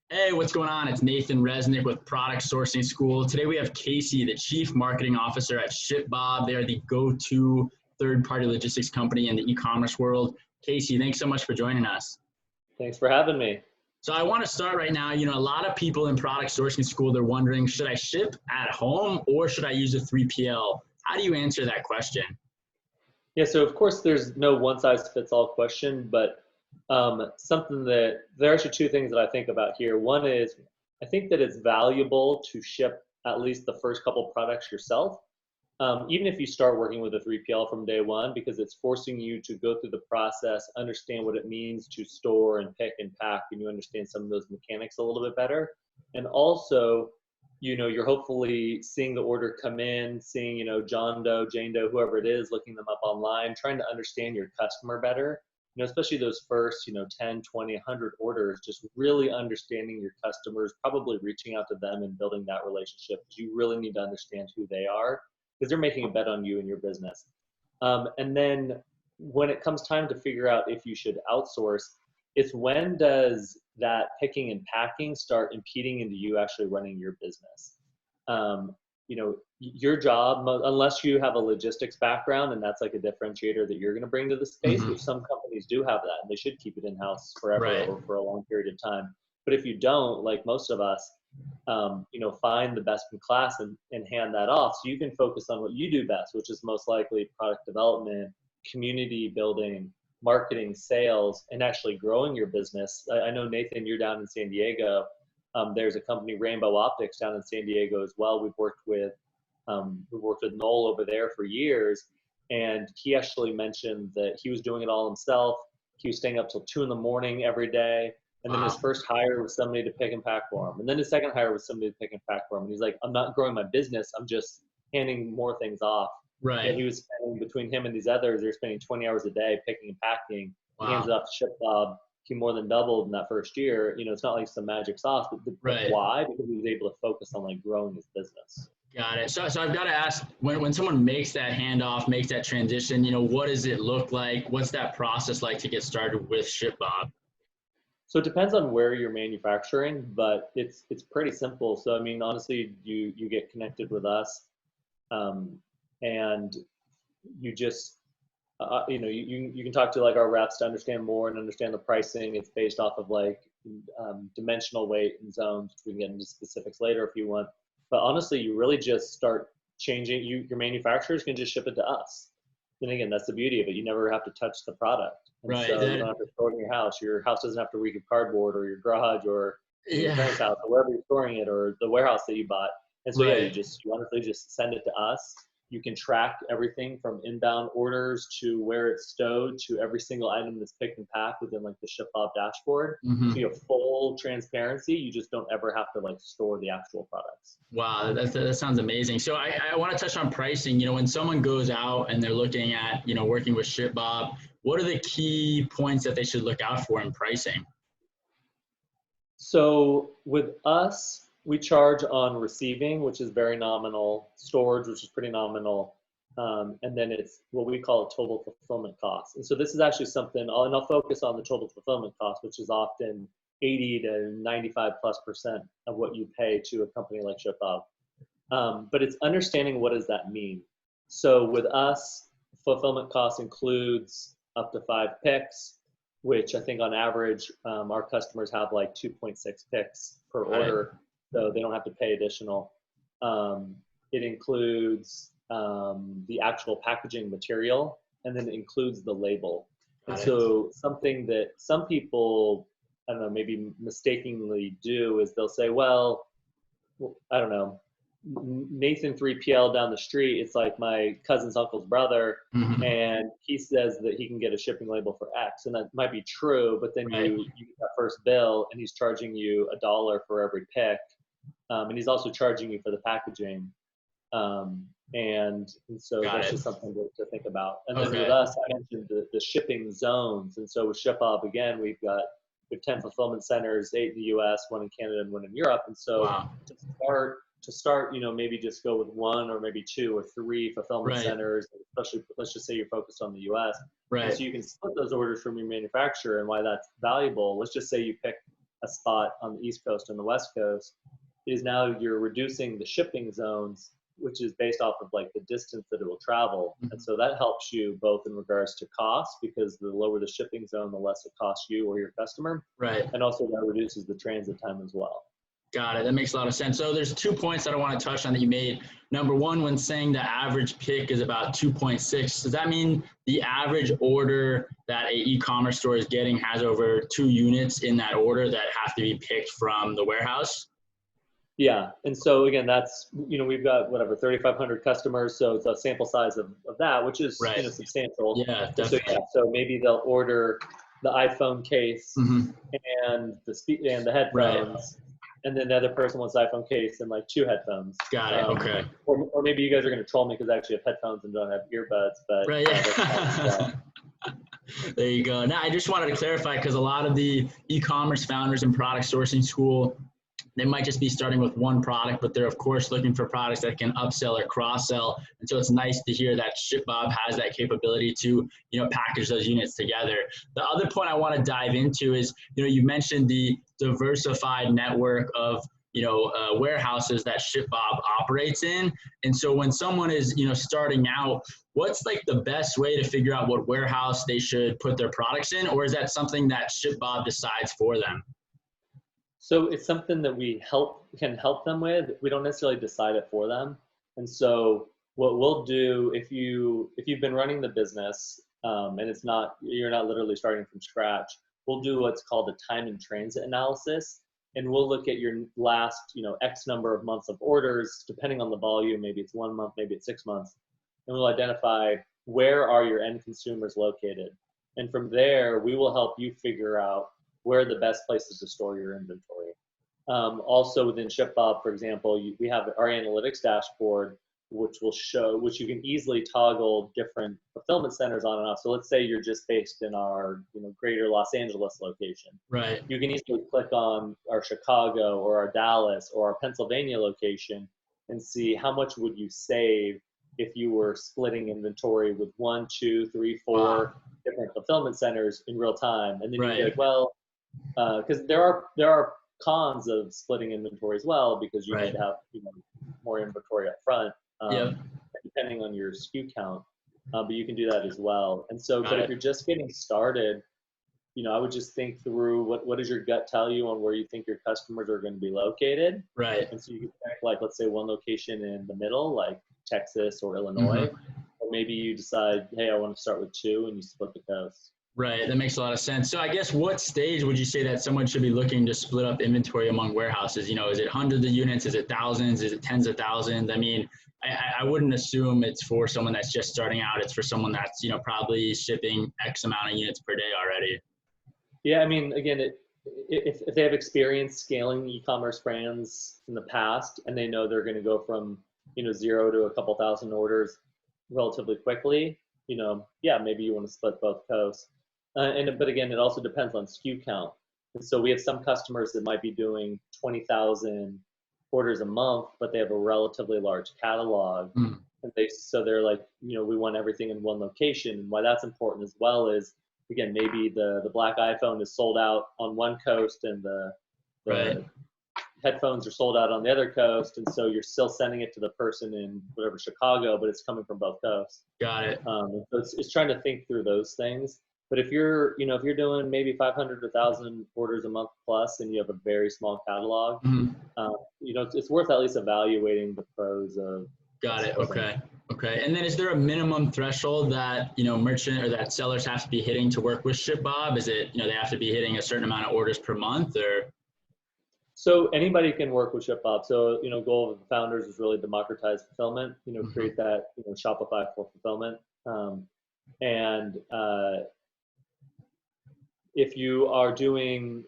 Hey, what's going on? It's Nathan Resnick with Product Sourcing School. Today we have Casey, the Chief Marketing Officer at Shipbob. They are the go-to third-party logistics company in the e-commerce world. Casey, thanks so much for joining us. Thanks for having me. So I want to start right now. A lot of people in Product Sourcing School, they're wondering, should I ship at home or should I use a 3PL? How do you answer that question? Yeah, so of course there's no one size fits all question, but something that there are actually two things that I think about here. One is I think that it's valuable to ship at least the first couple products yourself, even if you start working with a 3PL from day one, because it's forcing you to go through the process, understand what it means to store and pick and pack, and you understand some of those mechanics a little bit better. And also, you're hopefully seeing the order come in, seeing, John Doe, Jane Doe, whoever it is, looking them up online, trying to understand your customer better, especially those first, 10, 20, 100 orders, just really understanding your customers, probably reaching out to them and building that relationship. You really need to understand who they are because they're making a bet on you and your business. And then when it comes time to figure out if you should outsource, it's when does that picking and packing start impeding into you actually running your business? Your job, unless you have a logistics background, and that's like a differentiator that you're going to bring to the space, which some companies do have that, and they should keep it in-house forever Right. or for a long period of time. But if you don't, like most of us, find the best in class and hand that off so you can focus on what you do best, which is most likely product development, community building, marketing, sales, and actually growing your business. I know, Nathan, you're down in San Diego. There's a company, Rainbow Optics, down in San Diego as well. We've worked with Noel over there for years, and he actually mentioned that he was doing it all himself. He was staying up till 2 a.m. every day. And then his first hire was somebody to pick and pack for him. And then his second hire was somebody to pick and pack for him. And he's like, I'm not growing my business. I'm just handing more things off. Right. And he was spending, between him and these others, they're spending 20 hours a day picking and packing. Wow. He hands it off to Shipbob. He more than doubled in that first year. It's not like some magic sauce, but Right. Why? Because he was able to focus on like growing his business. Got it. So I've got to ask, when someone makes that handoff, makes that transition, what does it look like? What's that process like to get started with Shipbob? So it depends on where you're manufacturing, but it's pretty simple. So I mean, honestly, you get connected with us, and you just you can talk to like our reps to understand more and understand the pricing. It's based off of like dimensional weight and zones. We can get into specifics later if you want. But honestly, you really just start changing. Your manufacturers can just ship it to us. And again, that's the beauty of it. You never have to touch the product. And Right. So you don't have to store it in your house. Your house doesn't have to reek of cardboard, or your garage, or your parents' house, or wherever you're storing it, or the warehouse that you bought. And so Right. you honestly just send it to us. You can track everything from inbound orders to where it's stowed to every single item that's picked and packed within like the Shipbob dashboard. So you have full transparency. You just don't ever have to like store the actual products. Wow, that sounds amazing. So I want to touch on pricing. When someone goes out and they're looking at, working with Shipbob, what are the key points that they should look out for in pricing? So with us, we charge on receiving, which is very nominal, storage, which is pretty nominal, and then it's what we call a total fulfillment cost. And so this is actually something, and I'll focus on the total fulfillment cost, which is often 80 to 95+% of what you pay to a company like Shipbob. But it's understanding what does that mean. So with us, fulfillment cost includes up to 5 picks, which I think on average, our customers have like 2.6 picks per order. So they don't have to pay additional. It includes the actual packaging material, and then it includes the label. And so something that some people, I don't know, maybe mistakenly do is they'll say, well, I don't know, Nathan 3PL down the street, it's like my cousin's uncle's brother, and he says that he can get a shipping label for X, and that might be true, but then you get that first bill, and he's charging you $1 for every pick, and he's also charging you for the packaging, and so that's just something to think about. And then with us, I mentioned the shipping zones, and so with Shipbob, again, we have 10 fulfillment centers, 8 in the US, 1 in Canada, and 1 in Europe, and so to start, maybe just go with 1 or maybe 2 or 3 fulfillment centers, especially, let's just say you're focused on the US. And so you can split those orders from your manufacturer, and why that's valuable. Let's just say you pick a spot on the East Coast and the West Coast, is now you're reducing the shipping zones, which is based off of like the distance that it will travel. And so that helps you both in regards to cost, because the lower the shipping zone, the less it costs you or your customer. Right. And also that reduces the transit time as well. Got it. That makes a lot of sense. So there's 2 points that I want to touch on that you made. Number one, when saying the average pick is about 2.6, does that mean the average order that a e-commerce store is getting has over 2 units in that order that have to be picked from the warehouse? Yeah. And so again, that's, we've got whatever, 3,500 customers. So it's a sample size of that, which is, Right. Substantial. Yeah, definitely. So maybe they'll order the iPhone case and the headphones. Right. And then the other person wants the iPhone case and like 2 headphones. Got it. Okay. Or maybe you guys are going to troll me because I actually have headphones and don't have earbuds. But right. Yeah. There you go. Now, I just wanted to clarify, because a lot of the e-commerce founders in product sourcing school, they might just be starting with one product, but they're of course looking for products that can upsell or cross-sell. And so it's nice to hear that Shipbob has that capability to, package those units together. The other point I want to dive into is, you mentioned the diversified network of, warehouses that Shipbob operates in. And so when someone is, starting out, what's like the best way to figure out what warehouse they should put their products in? Or is that something that Shipbob decides for them? So it's something that we can help them with. We don't necessarily decide it for them. And so what we'll do, if you've been running the business and you're not literally starting from scratch, we'll do what's called a time and transit analysis. And we'll look at your last, X number of months of orders, depending on the volume. Maybe it's 1 month, maybe it's 6 months. And we'll identify where are your end consumers located. And from there, we will help you figure out where are the best places to store your inventory. Also within Shipbob, for example, we have our analytics dashboard, which you can easily toggle different fulfillment centers on and off. So let's say you're just based in our greater Los Angeles location. Right. You can easily click on our Chicago or our Dallas or our Pennsylvania location and see how much would you save if you were splitting inventory with 1, 2, 3, 4 different fulfillment centers in real time. And then you can be like, because there are cons of splitting inventory as well, because you need to have more inventory up front, depending on your SKU count. But you can do that as well. And so, if you're just getting started, I would just think through what does your gut tell you on where you think your customers are going to be located. Right. And so you can pick, like, let's say one location in the middle, like Texas or Illinois, or maybe you decide, hey, I want to start with 2, and you split the coast. Right. That makes a lot of sense. So I guess what stage would you say that someone should be looking to split up inventory among warehouses? Is it hundreds of units? Is it thousands? Is it tens of thousands? I mean, I wouldn't assume it's for someone that's just starting out. It's for someone that's, probably shipping X amount of units per day already. Yeah. I mean, again, if they have experience scaling e-commerce brands in the past and they know they're going to go from, 0 to a couple thousand orders relatively quickly, maybe you want to split both coasts. But again, it also depends on SKU count. And so we have some customers that might be doing 20,000 orders a month, but they have a relatively large catalog. And they're like, we want everything in one location. And why that's important as well is, again, maybe the black iPhone is sold out on one coast and the headphones are sold out on the other coast. And so you're still sending it to the person in whatever Chicago, but it's coming from both coasts. Got it. So it's trying to think through those things. But if you're doing maybe 500 to 1,000 orders a month plus, and you have a very small catalog, it's worth at least evaluating the pros of. Got it. Okay. And then is there a minimum threshold that, merchant or that sellers have to be hitting to work with Shipbob? Is it, they have to be hitting a certain amount of orders per month, or? So anybody can work with Shipbob. So, goal of the founders is really democratize fulfillment, create that, Shopify for fulfillment. If you are doing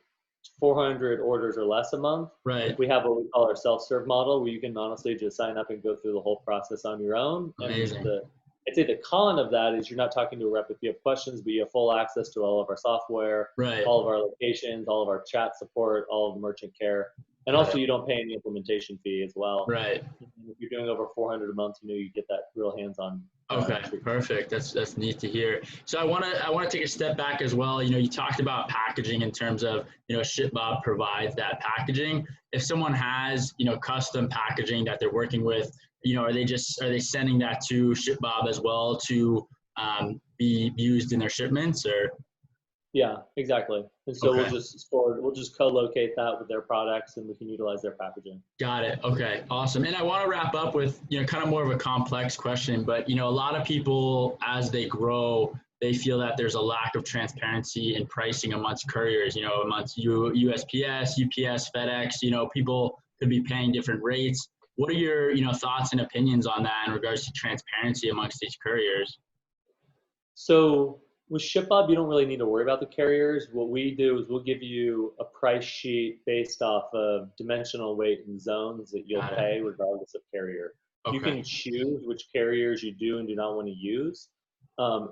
400 orders or less a month, we have what we call our self-serve model, where you can honestly just sign up and go through the whole process on your own. Amazing. And I'd say the con of that is you're not talking to a rep if you have questions, but you have full access to all of our software, all of our locations, all of our chat support, all of the merchant care. And also you don't pay any implementation fee as well. Right. If you're doing over 400 a month, you get that real hands-on Okay, perfect. That's neat to hear. So I want to take a step back as well. You know, you talked about packaging in terms of, you know, Shipbob provides that packaging. If someone has, you know, custom packaging that they're working with, you know, are they sending that to Shipbob as well to be used in their shipments or? Yeah, exactly. And so Okay. we'll just co-locate that with their products and we can utilize their packaging. Got it. Okay. Awesome. And I want to wrap up with, you know, kind of more of a complex question, but, you know, a lot of people as they grow, they feel that there's a lack of transparency in pricing amongst couriers, you know, amongst USPS, UPS, FedEx, you know, people could be paying different rates. What are your, you know, thoughts and opinions on that in regards to transparency amongst these couriers? So with Shipbob, you don't really need to worry about the carriers. What we do is we'll give you a price sheet based off of dimensional weight and zones that you'll Got it. pay regardless of carrier. You Okay. can choose which carriers you do and do not want to use.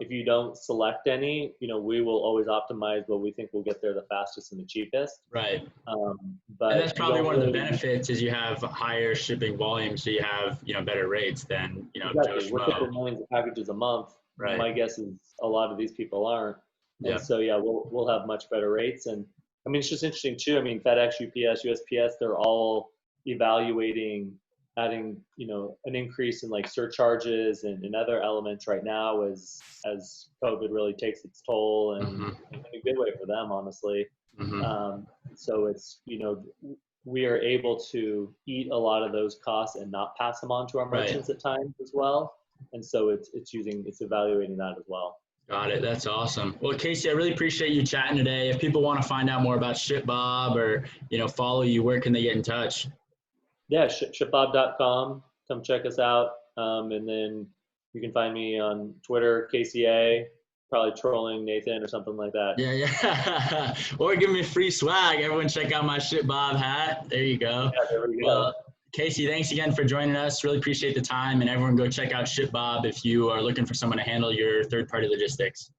If you don't select any, you know, we will always optimize what we think will get there the fastest and the cheapest. Right. And that's But you probably don't one of the really benefits is you have higher shipping volume, so you have, you know, better rates than, you know, Joe exactly. We're Schmo. shipping millions of packages a month. Right. My guess is a lot of these people aren't, and Yeah. so yeah, we'll have much better rates. And I mean, it's just interesting too. I mean, FedEx, UPS, USPS, they're all evaluating adding, you know, an increase in like surcharges and other elements right now as COVID really takes its toll, and Mm-hmm. in a good way for them, honestly. Mm-hmm. So it's, you know, we are able to eat a lot of those costs and not pass them on to our Right. merchants at times as well. And so it's evaluating that as well. Got it. That's awesome. Well, Casey, I really appreciate you chatting today. If people want to find out more about Shipbob or, you know, follow you, where can they get in touch? Yeah, shipbob.com. Come check us out. And then you can find me on Twitter, KCA, probably trolling Nathan or something like that. Yeah, yeah. Or give me free swag. Everyone check out my Shipbob hat. There you go. Yeah, there we go. Well, Casey, thanks again for joining us. Really appreciate the time. And everyone go check out Shipbob if you are looking for someone to handle your third-party logistics.